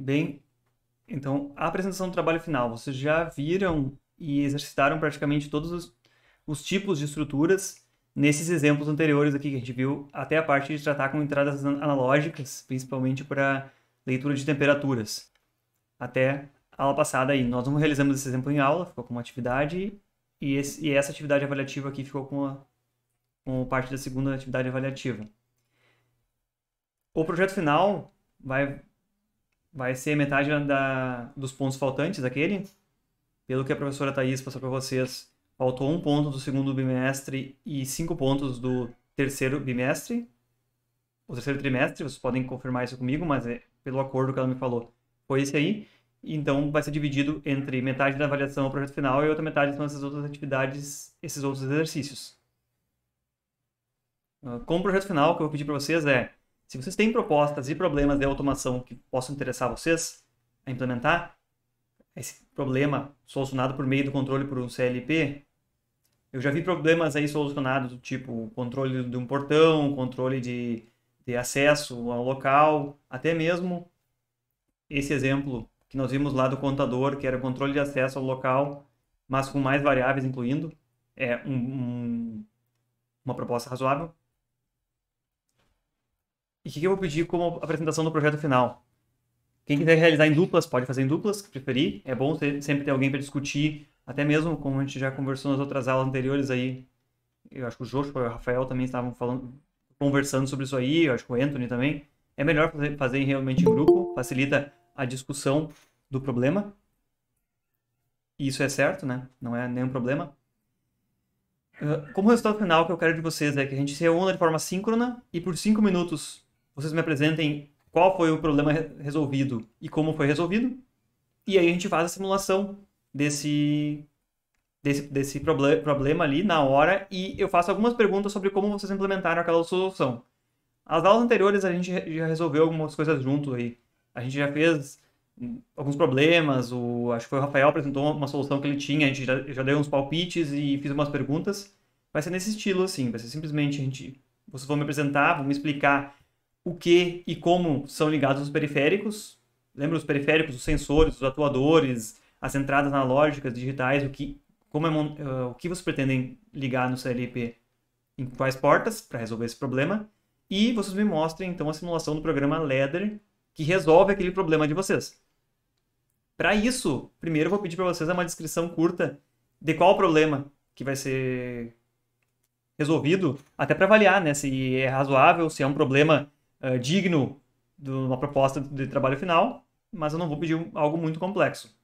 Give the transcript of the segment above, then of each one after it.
Bem, então, a apresentação do trabalho final, vocês já viram e exercitaram praticamente todos os tipos de estruturas nesses exemplos anteriores aqui que a gente viu, até a parte de tratar com entradas analógicas, principalmente para leitura de temperaturas. Até a aula passada aí, nós não realizamos esse exemplo em aula, ficou como atividade, e essa atividade avaliativa aqui ficou com parte da segunda atividade avaliativa. O projeto final vai ser metade dos pontos faltantes, aquele. Pelo que a professora Thaís passou para vocês, faltou 1 ponto do segundo bimestre e 5 pontos do terceiro bimestre. O terceiro trimestre, vocês podem confirmar isso comigo, mas pelo acordo que ela me falou, foi esse aí. Então, vai ser dividido entre metade da avaliação ao projeto final e outra metade são essas outras atividades, esses outros exercícios. Como projeto final, o que eu vou pedir para vocês é, se vocês têm propostas e problemas de automação que possam interessar vocês a implementar, esse problema solucionado por meio do controle por um CLP, eu já vi problemas aí solucionados do tipo controle de um portão, controle de acesso ao local, até mesmo esse exemplo que nós vimos lá do contador, que era o controle de acesso ao local, mas com mais variáveis incluindo, é uma proposta razoável. E o que eu vou pedir como apresentação do projeto final? Quem quiser realizar em duplas, pode fazer em duplas, se preferir. É bom sempre ter alguém para discutir, até mesmo como a gente já conversou nas outras aulas anteriores aí. Eu acho que o Joshua e o Rafael também estavam conversando sobre isso aí, eu acho que o Anthony também. É melhor fazer realmente em grupo, facilita a discussão do problema. E isso é certo, né? Não é nenhum problema. Como resultado final, o que eu quero de vocês é que a gente se reúna de forma síncrona e por 5 minutos vocês me apresentem qual foi o problema resolvido e como foi resolvido. E aí a gente faz a simulação desse problema ali na hora e eu faço algumas perguntas sobre como vocês implementaram aquela solução. As aulas anteriores a gente já resolveu algumas coisas junto aí. A gente já fez alguns problemas, acho que foi o Rafael apresentou uma solução que ele tinha, a gente já deu uns palpites e fiz umas perguntas. Vai ser nesse estilo, assim, vai ser simplesmente vocês vão me apresentar, vão me explicar o que e como são ligados os periféricos. Lembra os periféricos, os sensores, os atuadores, as entradas analógicas, digitais, o que vocês pretendem ligar no CLP em quais portas para resolver esse problema. E vocês me mostrem, então, a simulação do programa LEDER que resolve aquele problema de vocês. Para isso, primeiro eu vou pedir para vocês uma descrição curta de qual o problema que vai ser resolvido, até para avaliar, né, se é razoável, se é um problema digno de uma proposta de trabalho final, mas eu não vou pedir algo muito complexo.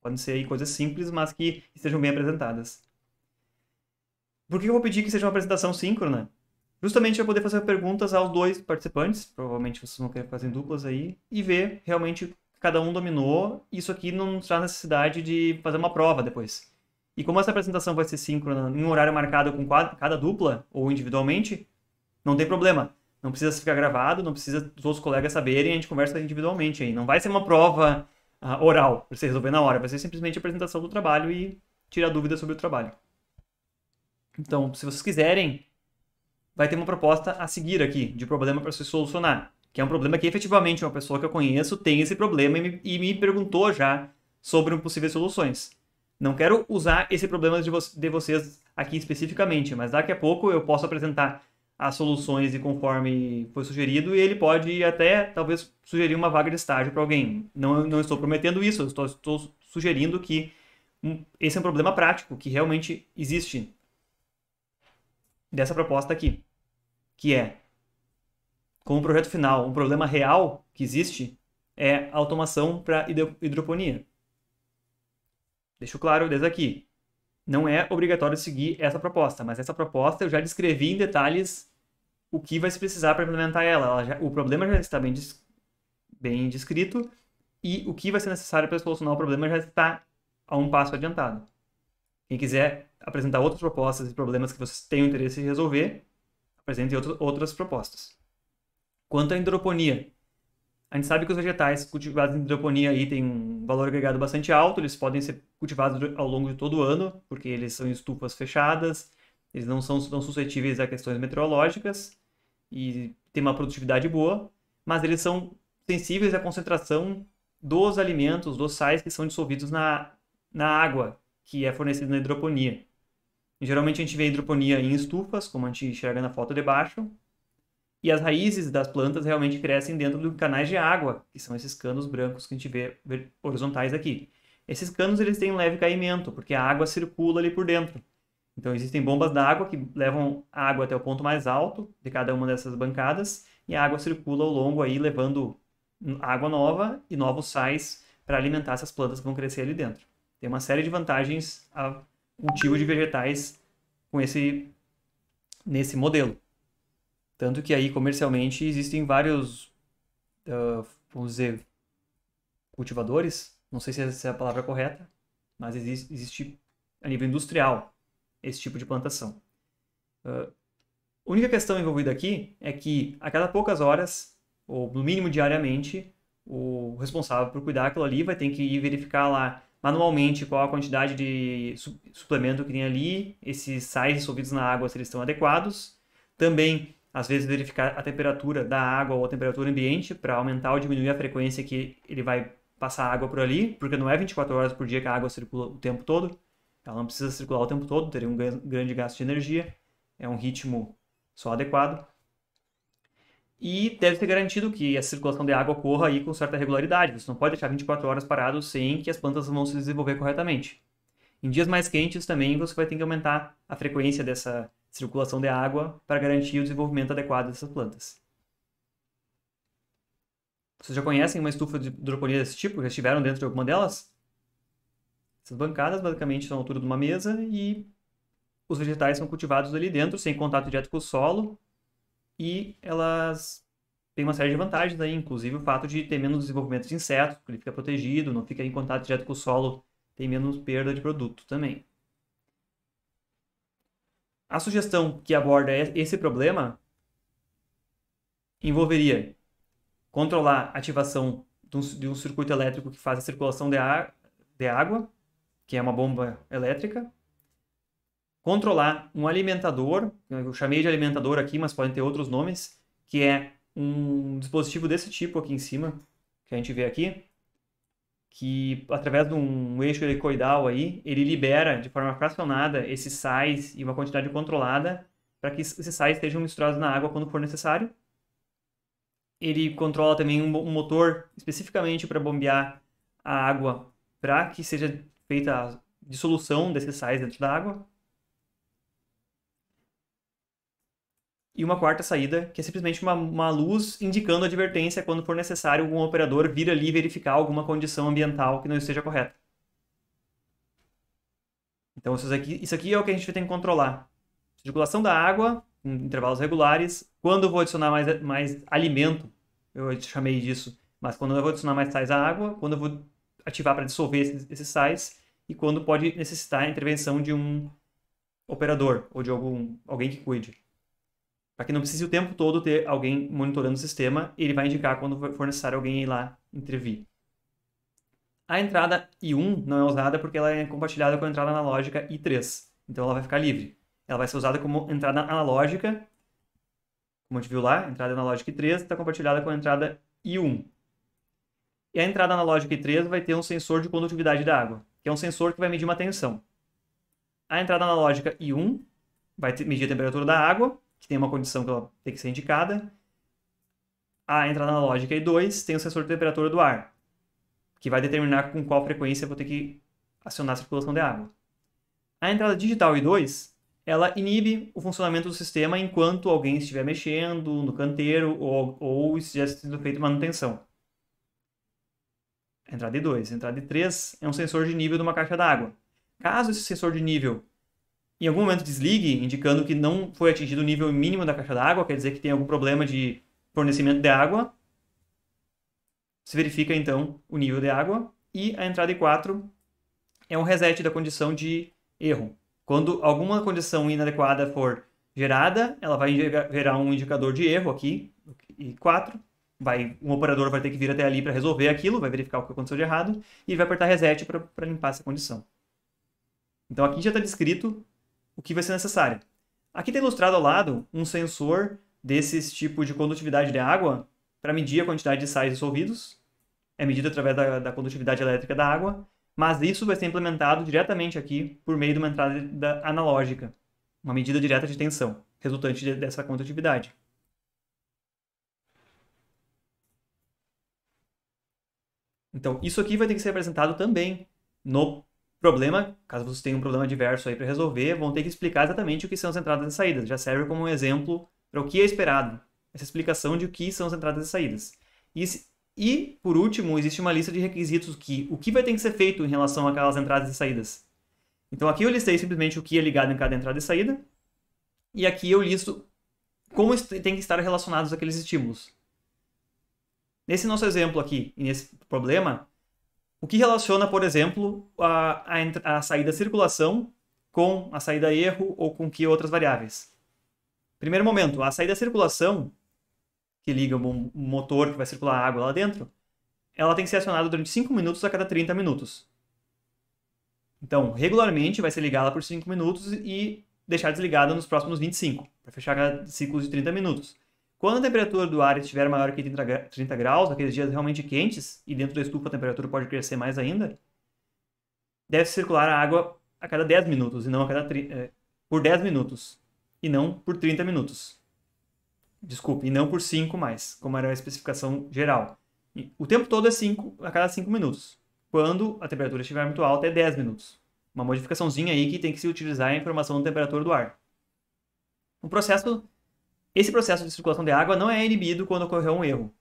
Podem ser aí coisas simples, mas que estejam bem apresentadas. Por que eu vou pedir que seja uma apresentação síncrona? Justamente para poder fazer perguntas aos dois participantes, provavelmente vocês vão querer fazer em duplas aí, e ver realmente que cada um dominou. Isso aqui não traz necessidade de fazer uma prova depois. E como essa apresentação vai ser síncrona em um horário marcado com cada dupla, ou individualmente, não tem problema. Não precisa ficar gravado, não precisa os outros colegas saberem, a gente conversa individualmente aí. Não vai ser uma prova oral, para você resolver na hora. Vai ser simplesmente a apresentação do trabalho e tirar dúvidas sobre o trabalho. Então, se vocês quiserem, vai ter uma proposta a seguir aqui, de problema para se solucionar. Que é um problema que efetivamente uma pessoa que eu conheço tem esse problema e me perguntou já sobre possíveis soluções. Não quero usar esse problema de vocês aqui especificamente, mas daqui a pouco eu posso apresentar as soluções e conforme foi sugerido, e ele pode até, talvez, sugerir uma vaga de estágio para alguém. Não estou prometendo isso, eu estou sugerindo que esse é um problema prático, que realmente existe dessa proposta aqui, que é, como projeto final, um problema real que existe é a automação para hidroponia. Deixo claro desde aqui, não é obrigatório seguir essa proposta, mas essa proposta eu já descrevi em detalhes o que vai se precisar para implementar ela. O problema já está bem descrito e o que vai ser necessário para solucionar o problema já está a um passo adiantado. Quem quiser apresentar outras propostas e problemas que vocês tenham interesse em resolver, apresente outras propostas. Quanto à hidroponia, a gente sabe que os vegetais cultivados em hidroponia aí têm um valor agregado bastante alto, eles podem ser cultivados ao longo de todo o ano, porque eles são em estufas fechadas, eles não são tão suscetíveis a questões meteorológicas e têm uma produtividade boa, mas eles são sensíveis à concentração dos alimentos, dos sais que são dissolvidos na água que é fornecida na hidroponia. E, geralmente a gente vê a hidroponia em estufas, como a gente enxerga na foto de baixo, e as raízes das plantas realmente crescem dentro de canais de água, que são esses canos brancos que a gente vê horizontais aqui. Esses canos eles têm um leve caimento, porque a água circula ali por dentro. Então existem bombas d'água que levam a água até o ponto mais alto de cada uma dessas bancadas, e a água circula ao longo aí, levando água nova e novos sais para alimentar essas plantas que vão crescer ali dentro. Tem uma série de vantagens ao cultivo de vegetais nesse modelo. Tanto que aí comercialmente existem vários, vamos dizer, cultivadores, não sei se essa é a palavra correta, mas existe a nível industrial esse tipo de plantação. A única questão envolvida aqui é que a cada poucas horas, ou no mínimo diariamente, o responsável por cuidar daquilo ali vai ter que ir verificar lá manualmente qual a quantidade de suplemento que tem ali, esses sais dissolvidos na água, se eles estão adequados. Também, às vezes, verificar a temperatura da água ou a temperatura ambiente para aumentar ou diminuir a frequência que ele vai passar água por ali, porque não é 24 horas por dia que a água circula o tempo todo. Ela não precisa circular o tempo todo, teria um grande gasto de energia. É um ritmo só adequado. E deve ser garantido que a circulação de água ocorra aí com certa regularidade. Você não pode deixar 24 horas parado sem que as plantas vão se desenvolver corretamente. Em dias mais quentes também você vai ter que aumentar a frequência dessa circulação de água para garantir o desenvolvimento adequado dessas plantas. Vocês já conhecem uma estufa de hidroponia desse tipo? Já estiveram dentro de alguma delas? Essas bancadas basicamente são a altura de uma mesa e os vegetais são cultivados ali dentro, sem contato direto com o solo, e elas têm uma série de vantagens aí, inclusive o fato de ter menos desenvolvimento de insetos, porque ele fica protegido, não fica em contato direto com o solo, tem menos perda de produto também. A sugestão que aborda esse problema envolveria controlar a ativação de um circuito elétrico que faz a circulação de água, que é uma bomba elétrica, controlar um alimentador, eu chamei de alimentador aqui, mas podem ter outros nomes, que é um dispositivo desse tipo aqui em cima, que a gente vê aqui, que através de um eixo helicoidal aí, ele libera de forma fracionada esses sais e uma quantidade controlada para que esses sais estejam misturados na água quando for necessário. Ele controla também um motor especificamente para bombear a água para que seja feita a dissolução desses sais dentro da água. E uma quarta saída, que é simplesmente uma luz indicando advertência quando for necessário algum operador vir ali verificar alguma condição ambiental que não esteja correta. Então isso aqui é o que a gente tem que controlar. Circulação da água em intervalos regulares. Quando eu vou adicionar mais alimento, eu chamei disso, mas quando eu vou adicionar mais sais à água, quando eu vou ativar para dissolver esses sais, e quando pode necessitar a intervenção de um operador ou de alguém que cuide. Para que não precise o tempo todo ter alguém monitorando o sistema, ele vai indicar quando for necessário alguém ir lá intervir. A entrada I1 não é usada porque ela é compartilhada com a entrada analógica I3, então ela vai ficar livre. Ela vai ser usada como entrada analógica, como a gente viu lá, a entrada analógica I3 está compartilhada com a entrada I1. E a entrada analógica I3 vai ter um sensor de condutividade da água, que é um sensor que vai medir uma tensão. A entrada analógica I1 vai medir a temperatura da água, que tem uma condição que ela tem que ser indicada. A entrada analógica I2 tem o sensor de temperatura do ar, que vai determinar com qual frequência eu vou ter que acionar a circulação de água. A entrada digital I2, ela inibe o funcionamento do sistema enquanto alguém estiver mexendo no canteiro ou estiver sendo feita manutenção. A entrada I2. A entrada I3 é um sensor de nível de uma caixa d'água. Caso esse sensor de nível em algum momento desligue, indicando que não foi atingido o nível mínimo da caixa d'água, quer dizer que tem algum problema de fornecimento de água, se verifica então o nível de água. E a entrada I4 é um reset da condição de erro. Quando alguma condição inadequada for gerada, ela vai gerar um indicador de erro aqui, I4. Um operador vai ter que vir até ali para resolver aquilo, vai verificar o que aconteceu de errado, e vai apertar reset para limpar essa condição. Então aqui já está descrito o que vai ser necessário. Aqui está ilustrado ao lado um sensor desses tipos de condutividade de água para medir a quantidade de sais dissolvidos. é medido através da condutividade elétrica da água, mas isso vai ser implementado diretamente aqui por meio de uma entrada analógica, uma medida direta de tensão, resultante dessa condutividade. Então, isso aqui vai ter que ser apresentado também no problema, caso vocês tenham um problema diverso aí para resolver, vão ter que explicar exatamente o que são as entradas e saídas. Já serve como um exemplo para o que é esperado, essa explicação de o que são as entradas e saídas. E, por último, existe uma lista de requisitos o que vai ter que ser feito em relação àquelas entradas e saídas. Então, aqui eu listei simplesmente o que é ligado em cada entrada e saída, e aqui eu listo como tem que estar relacionados aqueles estímulos. Nesse nosso exemplo aqui, e nesse problema, o que relaciona, por exemplo, a saída circulação com a saída erro ou com que outras variáveis? Primeiro momento, a saída circulação, que liga o motor que vai circular a água lá dentro, ela tem que ser acionada durante 5 minutos a cada 30 minutos. Então, regularmente vai ser ligada por 5 minutos e deixar desligada nos próximos 25, para fechar cada ciclo de 30 minutos. Quando a temperatura do ar estiver maior que 30 graus, aqueles dias realmente quentes, e dentro da estufa a temperatura pode crescer mais ainda, deve circular a água a cada 10 minutos, e não por 10 minutos, e não por 30 minutos. Desculpe, e não por 5 mais, como era a especificação geral. O tempo todo é 5 a cada 5 minutos. Quando a temperatura estiver muito alta, é 10 minutos. Uma modificaçãozinha aí que tem que se utilizar a informação da temperatura do ar. Esse processo de circulação de água não é inibido quando ocorrer um erro.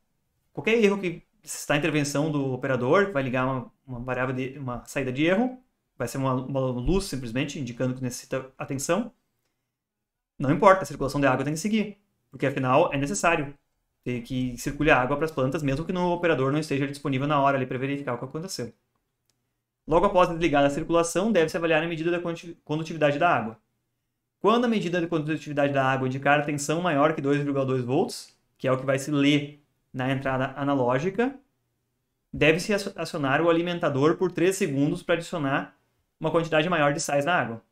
Qualquer erro que está em intervenção do operador, que vai ligar uma variável uma saída de erro, vai ser uma luz simplesmente indicando que necessita atenção. Não importa, a circulação de água tem que seguir, porque afinal é necessário ter que circule a água para as plantas, mesmo que o operador não esteja disponível na hora ali para verificar o que aconteceu. Logo após desligar a circulação, deve-se avaliar a medida da condutividade da água. Quando a medida de condutividade da água indicar tensão maior que 2,2 volts, que é o que vai se ler na entrada analógica, deve-se acionar o alimentador por 3 segundos para adicionar uma quantidade maior de sais na água.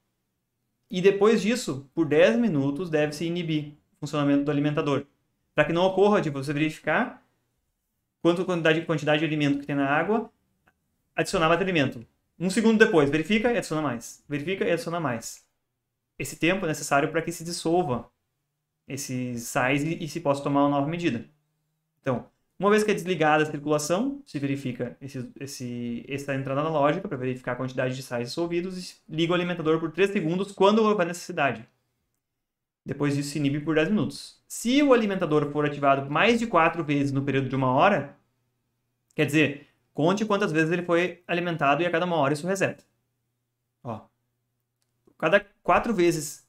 E depois disso, por 10 minutos, deve-se inibir o funcionamento do alimentador, para que não ocorra de você verificar quanto quantidade de alimento que tem na água, adicionar mais alimento. 1 segundo depois, verifica e adiciona mais. Verifica e adiciona mais. Esse tempo é necessário para que se dissolva esses sais e se possa tomar uma nova medida. Então, uma vez que é desligada a circulação, se verifica essa entrada analógica para verificar a quantidade de sais dissolvidos e liga o alimentador por 3 segundos quando houver necessidade. Depois disso, se inibe por 10 minutos. Se o alimentador for ativado mais de 4 vezes no período de 1 hora, quer dizer, conte quantas vezes ele foi alimentado e a cada 1 hora isso reseta. Cada 4 vezes,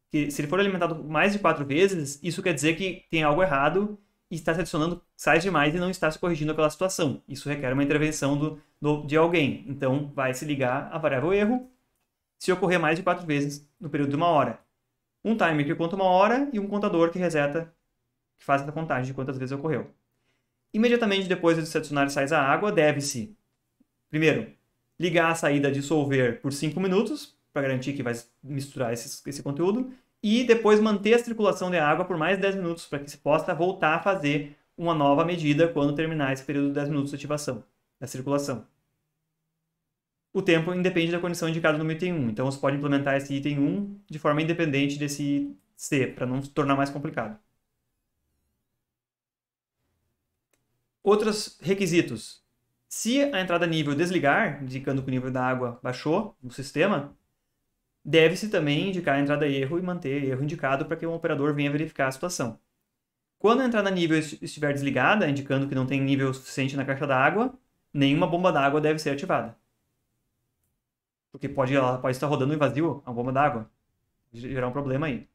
se ele for alimentado mais de 4 vezes, isso quer dizer que tem algo errado e está se adicionando sais demais e não está se corrigindo aquela situação. Isso requer uma intervenção de alguém. Então, vai se ligar a variável erro se ocorrer mais de 4 vezes no período de 1 hora. Um timer que conta 1 hora e um contador que reseta, que faz essa contagem de quantas vezes ocorreu. Imediatamente depois de se adicionar sais à água, deve-se, primeiro, ligar a saída dissolver por 5 minutos, para garantir que vai misturar esse conteúdo, e depois manter a circulação de água por mais 10 minutos, para que se possa voltar a fazer uma nova medida quando terminar esse período de 10 minutos de ativação da circulação. O tempo independe da condição indicada no item 1, então você pode implementar esse item 1 de forma independente desse C, para não se tornar mais complicado. Outros requisitos. Se a entrada nível desligar, indicando que o nível da água baixou no sistema, deve-se também indicar a entrada erro e manter erro indicado para que o operador venha verificar a situação. Quando a entrada nível estiver desligada, indicando que não tem nível suficiente na caixa d'água, nenhuma bomba d'água deve ser ativada. Porque ela pode estar rodando em vazio a bomba d'água, gerar um problema aí.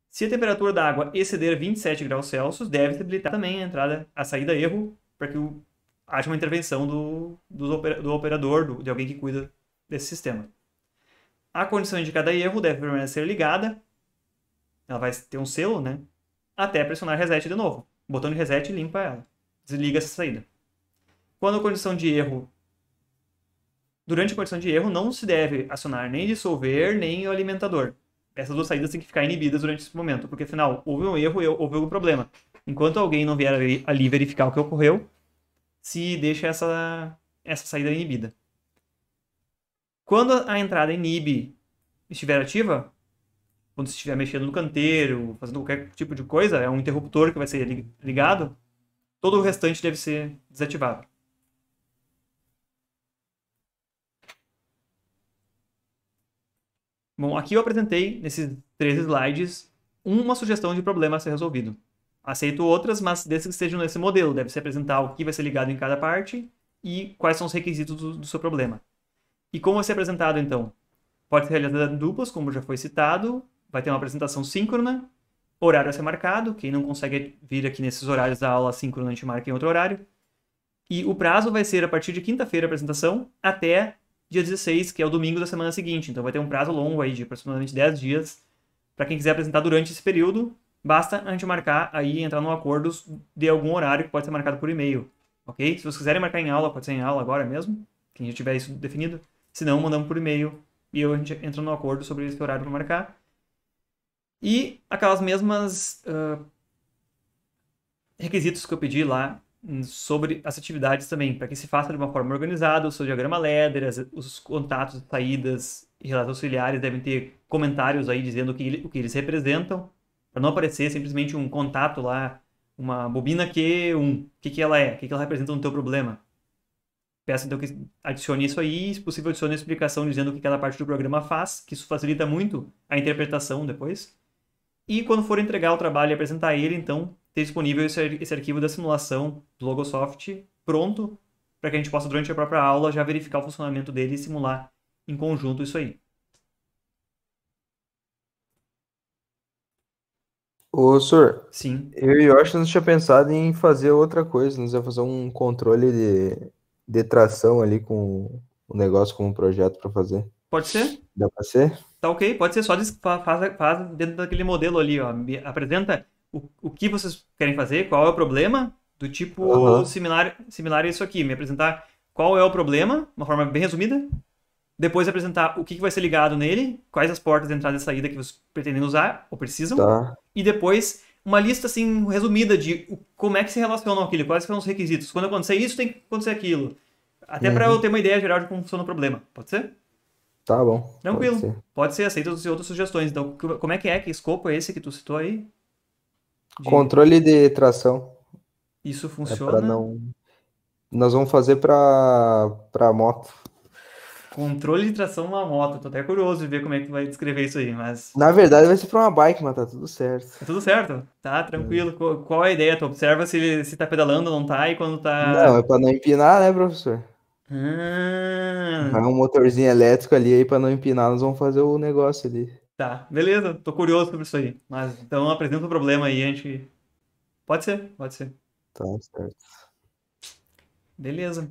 Se a temperatura da água exceder 27 graus Celsius, deve-se habilitar também a saída erro para que haja uma intervenção do operador, de alguém que cuida desse sistema. A condição indicada erro deve permanecer ligada, ela vai ter um selo, né? Até pressionar reset de novo. O botão de reset limpa ela, desliga essa saída. Quando a condição de erro, durante a condição de erro, não se deve acionar nem dissolver, nem o alimentador. Essas duas saídas têm que ficar inibidas durante esse momento, porque afinal, houve um erro, houve algum problema. Enquanto alguém não vier ali verificar o que ocorreu, se deixa essa saída inibida. Quando a entrada inibe estiver ativa, quando você estiver mexendo no canteiro, fazendo qualquer tipo de coisa, é um interruptor que vai ser ligado, todo o restante deve ser desativado. Bom, aqui eu apresentei, nesses 3 slides, uma sugestão de problema a ser resolvido. Aceito outras, mas desde que estejam nesse modelo, deve se apresentar o que vai ser ligado em cada parte e quais são os requisitos do seu problema. E como vai ser apresentado, então? Pode ser realizado em duplas, como já foi citado, vai ter uma apresentação síncrona, horário a ser marcado, quem não consegue vir aqui nesses horários da aula síncrona, a gente marca em outro horário. E o prazo vai ser a partir de quinta-feira a apresentação até dia 16, que é o domingo da semana seguinte. Então vai ter um prazo longo aí de aproximadamente 10 dias. Para quem quiser apresentar durante esse período, basta a gente marcar aí, entrar num acordo de algum horário que pode ser marcado por e-mail. Ok? Se vocês quiserem marcar em aula, pode ser em aula agora mesmo, quem já tiver isso definido. Se não, mandamos por e-mail e a gente entra no acordo sobre esse horário para marcar. E aquelas mesmas requisitos que eu pedi lá sobre as atividades também, para que se faça de uma forma organizada, o seu diagrama LEDER, os contatos, saídas e relatos auxiliares devem ter comentários aí dizendo o que eles representam, para não aparecer simplesmente um contato lá, uma bobina Q1, o que ela é, o que ela representa no teu problema. Peço então que adicione isso aí, se possível adicione a explicação dizendo o que cada parte do programa faz, que isso facilita muito a interpretação depois. E quando for entregar o trabalho e apresentar ele, então, ter disponível esse arquivo da simulação do Logosoft pronto para que a gente possa, durante a própria aula, já verificar o funcionamento dele e simular em conjunto isso aí. Ô, senhor, Sim. eu e o Washington tinha pensado em fazer outra coisa, nós ia fazer um controle de tração ali com o negócio, com um projeto para fazer. Pode ser? Dá para ser? Tá ok? Pode ser só faz dentro daquele modelo ali, ó. Me apresenta o que vocês querem fazer, qual é o problema, do tipo Aham, similar a isso aqui. Me apresentar qual é o problema, uma forma bem resumida. Depois apresentar o que vai ser ligado nele, quais as portas de entrada e saída que vocês pretendem usar ou precisam. tá. E depois uma lista assim resumida de como é que se relacionam aquilo, quais são os requisitos. Quando acontecer isso, tem que acontecer aquilo. Até para eu Uhum. ter uma ideia geral de como funciona o problema. Pode ser? Tá bom, pode Tranquilo. ser. Pode ser, aceito outras sugestões. Então, como é que é? Que escopo é esse que tu citou aí? De Controle de tração isso é para funciona? não. Nós vamos fazer para moto. Controle de tração na moto. Tô até curioso de ver como é que tu vai descrever isso aí, mas Na verdade, vai ser para uma bike, mas tá tudo certo. tá tudo certo. Tá É. tranquilo. Qual é a ideia? Tu observa se tá pedalando ou não tá e quando Não, tá. é para não empinar, né, professor? Ah, Vai um motorzinho elétrico ali aí para não empinar, nós vamos fazer o negócio ali. tá. Beleza. Tô curioso sobre isso aí. Mas então apresenta o problema aí, a gente. Pode ser, pode ser. Tá certo. Beleza.